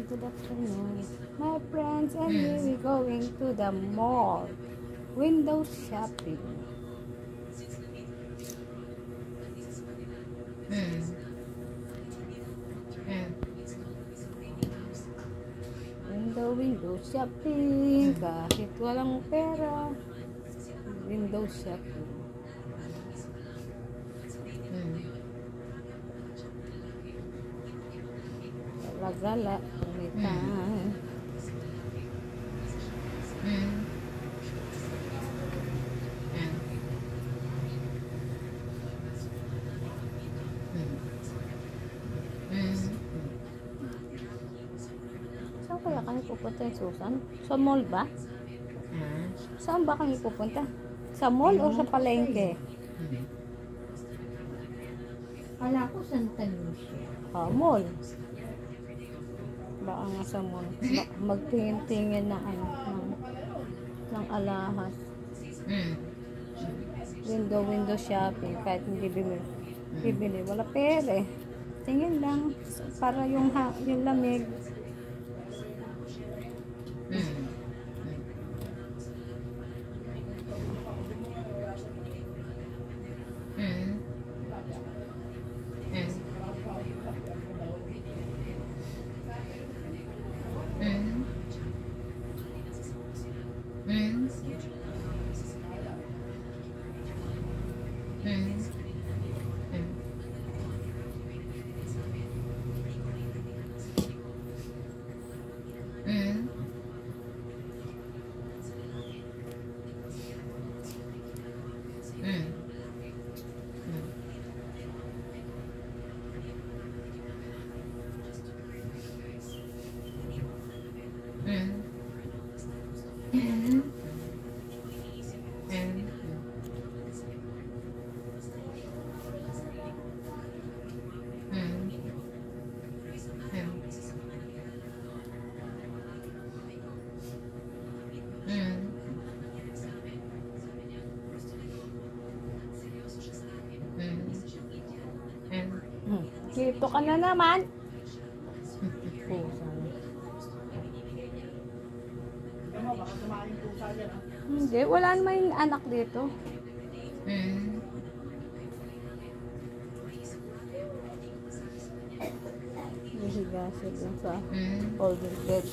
Good afternoon, my friends, and we're going to the mall. Window shopping. Window shopping. Kahit walang pera, window shopping. Gala, kumitan. Saan kaya kami pupunta yung Susan? Sa mall ba? Saan ba kami pupunta? Sa mall o sa palengke? Kala ko Santa Lucia. Mall. Baka nga sa mall. Magtingin-tingin ng ng alahas. Window shopping. Kahit hindi bibili. Wala pera eh. Tingin lang. Para yung lamig. Dito ka na naman. Hindi, wala naman yung anak dito. Nahiga sila sa older bed.